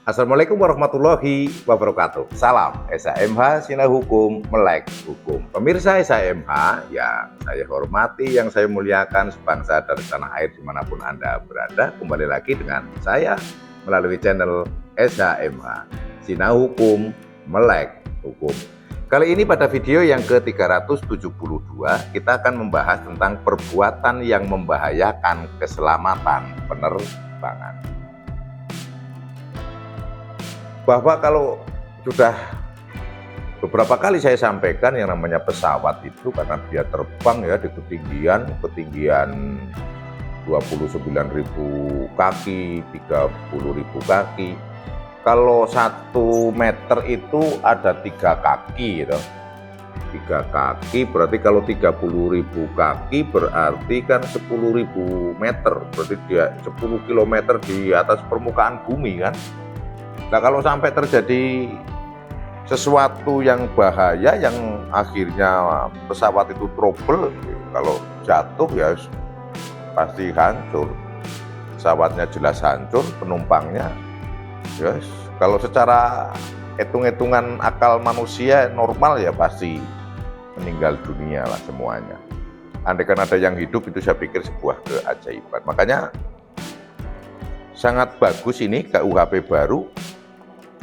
Assalamualaikum warahmatullahi wabarakatuh. Salam SHMH Sinau Hukum Melek Hukum. Pemirsa SHMH yang saya hormati, yang saya muliakan, sebangsa dan tanah air dimanapun Anda berada, kembali lagi dengan saya melalui channel SHMH Sinau Hukum Melek Hukum. Kali ini pada video yang ke-372 kita akan membahas tentang perbuatan yang membahayakan keselamatan penerbangan. Bahwa kalau sudah beberapa kali saya sampaikan yang namanya pesawat itu karena dia terbang ya di ketinggian 29.000 kaki, 30.000 kaki. Kalau 1 meter itu ada 3 kaki gitu. 3 kaki berarti kalau 30.000 kaki berarti kan 10.000 meter. Berarti dia 10 km di atas permukaan bumi kan. Nah kalau sampai terjadi sesuatu yang bahaya yang akhirnya pesawat itu trouble, kalau jatuh ya pasti hancur. Pesawatnya jelas hancur, penumpangnya ya kalau secara hitung-hitungan akal manusia normal ya pasti meninggal dunia lah semuanya. Andaikan ada yang hidup itu saya pikir sebuah keajaiban. Makanya sangat bagus ini KUHP baru.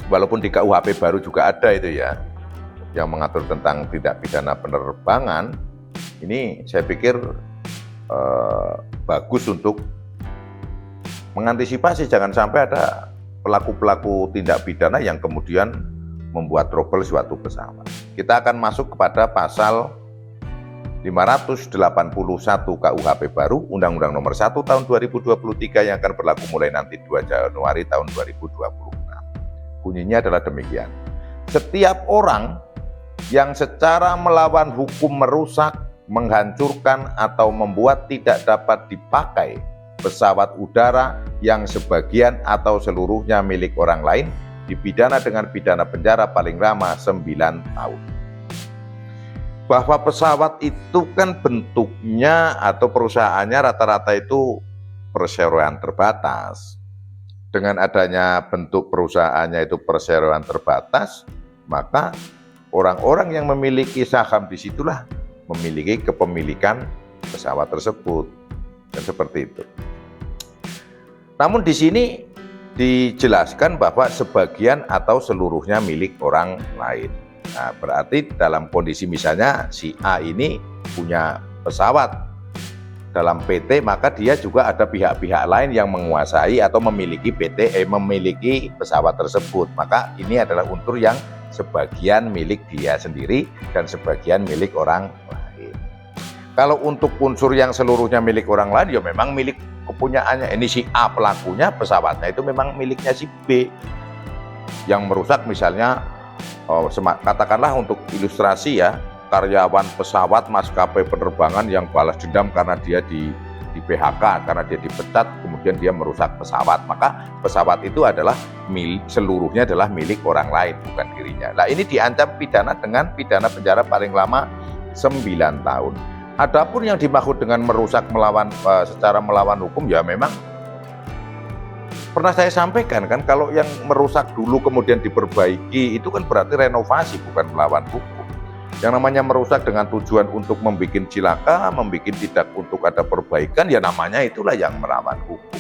Walaupun di KUHP baru juga ada itu ya, yang mengatur tentang tindak pidana penerbangan, ini saya pikir bagus untuk mengantisipasi jangan sampai ada pelaku-pelaku tindak pidana yang kemudian membuat trouble suatu pesawat. Kita akan masuk kepada pasal 581 KUHP baru, Undang-Undang Nomor 1 Tahun 2023 yang akan berlaku mulai nanti 2 Januari tahun 2026. Bunyinya adalah demikian. Setiap orang yang secara melawan hukum merusak, menghancurkan atau membuat tidak dapat dipakai pesawat udara yang sebagian atau seluruhnya milik orang lain dipidana dengan pidana penjara paling lama 9 tahun. Bahwa pesawat itu kan bentuknya atau perusahaannya rata-rata itu perseroan terbatas. Dengan adanya bentuk perusahaannya itu perseroan terbatas, maka orang-orang yang memiliki saham disitulah memiliki kepemilikan pesawat tersebut. Dan seperti itu. Namun di sini dijelaskan bahwa sebagian atau seluruhnya milik orang lain. Nah, berarti dalam kondisi misalnya si A ini punya pesawat dalam PT, maka dia juga ada pihak-pihak lain yang menguasai atau memiliki memiliki pesawat tersebut. Maka ini adalah unsur yang sebagian milik dia sendiri dan sebagian milik orang lain. Kalau untuk unsur yang seluruhnya milik orang lain, ya memang milik kepunyaannya. Ini si A pelakunya, pesawatnya itu memang miliknya si B. Yang merusak misalnya, katakanlah untuk ilustrasi ya, karyawan pesawat maskapai penerbangan yang balas dendam karena dia di PHK, karena dia dipecat, kemudian dia merusak pesawat, maka pesawat itu adalah seluruhnya adalah milik orang lain, bukan dirinya. Nah ini diancam pidana dengan pidana penjara paling lama 9 tahun. Adapun yang dimaksud dengan merusak secara melawan hukum ya memang pernah saya sampaikan kan, kalau yang merusak dulu kemudian diperbaiki itu kan berarti renovasi, bukan melawan hukum. Yang namanya merusak dengan tujuan untuk membuat cilaka, membuat tidak untuk ada perbaikan, ya namanya itulah yang melawan hukum.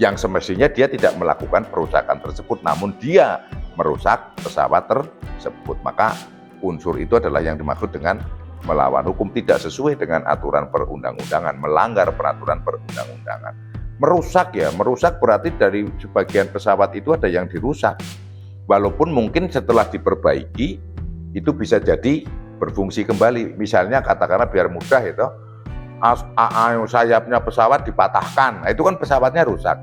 Yang semestinya dia tidak melakukan perusakan tersebut, namun dia merusak pesawat tersebut. Maka unsur itu adalah yang dimaksud dengan melawan hukum, tidak sesuai dengan aturan perundang-undangan, melanggar peraturan perundang-undangan. Merusak ya, merusak berarti dari sebagian pesawat itu ada yang dirusak. Walaupun mungkin setelah diperbaiki, itu bisa jadi berfungsi kembali. Misalnya katakanlah biar mudah itu, sayapnya pesawat dipatahkan, nah, itu kan pesawatnya rusak.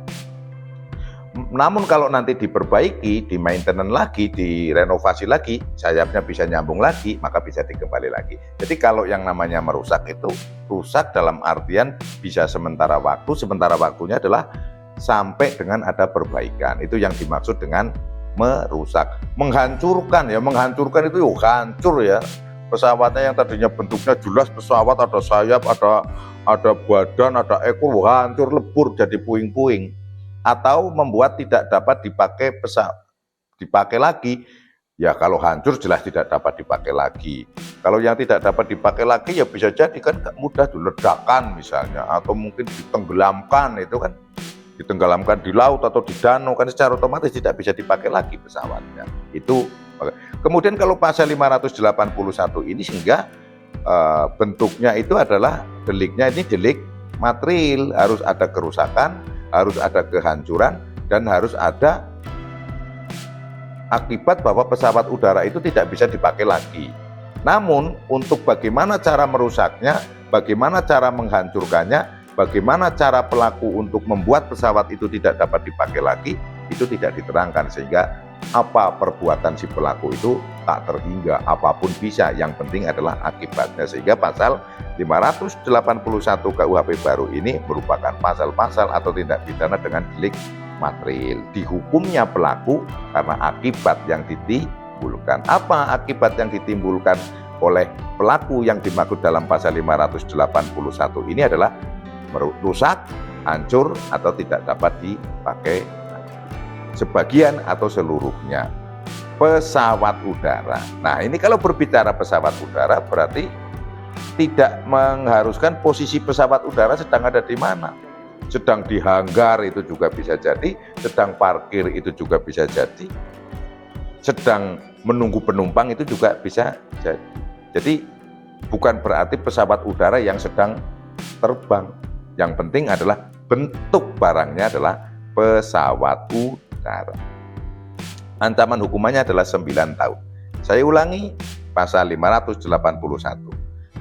Namun kalau nanti diperbaiki, di maintenance lagi, direnovasi lagi, sayapnya bisa nyambung lagi, maka bisa dikembali lagi. Jadi kalau yang namanya merusak itu, rusak dalam artian bisa sementara waktunya adalah sampai dengan ada perbaikan. Itu yang dimaksud dengan merusak. Menghancurkan ya, menghancurkan itu hancur ya. Pesawatnya yang tadinya bentuknya jelas pesawat, ada sayap, ada badan, ada ekor, hancur lebur jadi puing-puing. Atau membuat tidak dapat dipakai dipakai lagi, ya kalau hancur jelas tidak dapat dipakai lagi. Kalau yang tidak dapat dipakai lagi ya bisa jadi kan mudah diledakkan misalnya, atau mungkin ditenggelamkan, itu kan ditenggelamkan di laut atau di danau kan secara otomatis tidak bisa dipakai lagi pesawatnya. Itu kemudian kalau pasal 581 ini sehingga bentuknya itu adalah deliknya ini delik material, harus ada kerusakan, harus ada kehancuran, dan harus ada akibat bahwa pesawat udara itu tidak bisa dipakai lagi. Namun untuk bagaimana cara merusaknya, bagaimana cara menghancurkannya, bagaimana cara pelaku untuk membuat pesawat itu tidak dapat dipakai lagi, itu tidak diterangkan, sehingga apa perbuatan si pelaku itu tak terhingga, apapun bisa, yang penting adalah akibatnya. Sehingga pasal 581 KUHP baru ini merupakan pasal-pasal atau tindak pidana dengan delik material. Dihukumnya pelaku karena akibat yang ditimbulkan. Apa akibat yang ditimbulkan oleh pelaku yang dimaksud dalam pasal 581 ini adalah rusak, hancur, atau tidak dapat dipakai sebagian atau seluruhnya pesawat udara. Nah, ini kalau berbicara pesawat udara berarti tidak mengharuskan posisi pesawat udara sedang ada di mana. Sedang di hanggar itu juga bisa jadi, sedang parkir itu juga bisa jadi, sedang menunggu penumpang itu juga bisa jadi. Jadi bukan berarti pesawat udara yang sedang terbang. Yang penting adalah bentuk barangnya adalah pesawat udara. Ancaman hukumannya adalah 9 tahun. Saya ulangi, pasal 581.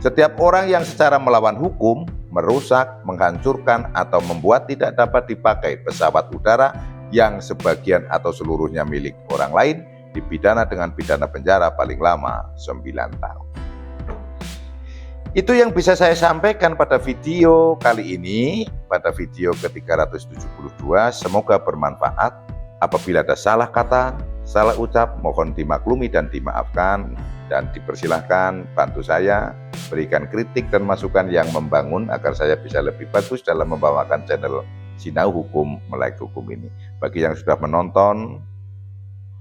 Setiap orang yang secara melawan hukum, merusak, menghancurkan, atau membuat tidak dapat dipakai pesawat udara yang sebagian atau seluruhnya milik orang lain, dipidana dengan pidana penjara paling lama 9 tahun. Itu yang bisa saya sampaikan pada video kali ini, pada video ke-372. Semoga bermanfaat. Apabila ada salah kata, salah ucap, mohon dimaklumi dan dimaafkan. Dan dipersilahkan bantu saya, berikan kritik dan masukan yang membangun agar saya bisa lebih bagus dalam membawakan channel Sinau Hukum Melek Hukum ini. Bagi yang sudah menonton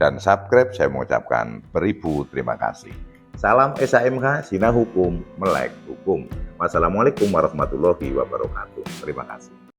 dan subscribe, saya mengucapkan beribu terima kasih. Salam SHMH, Sinau Hukum Melek Hukum. Wassalamualaikum warahmatullahi wabarakatuh. Terima kasih.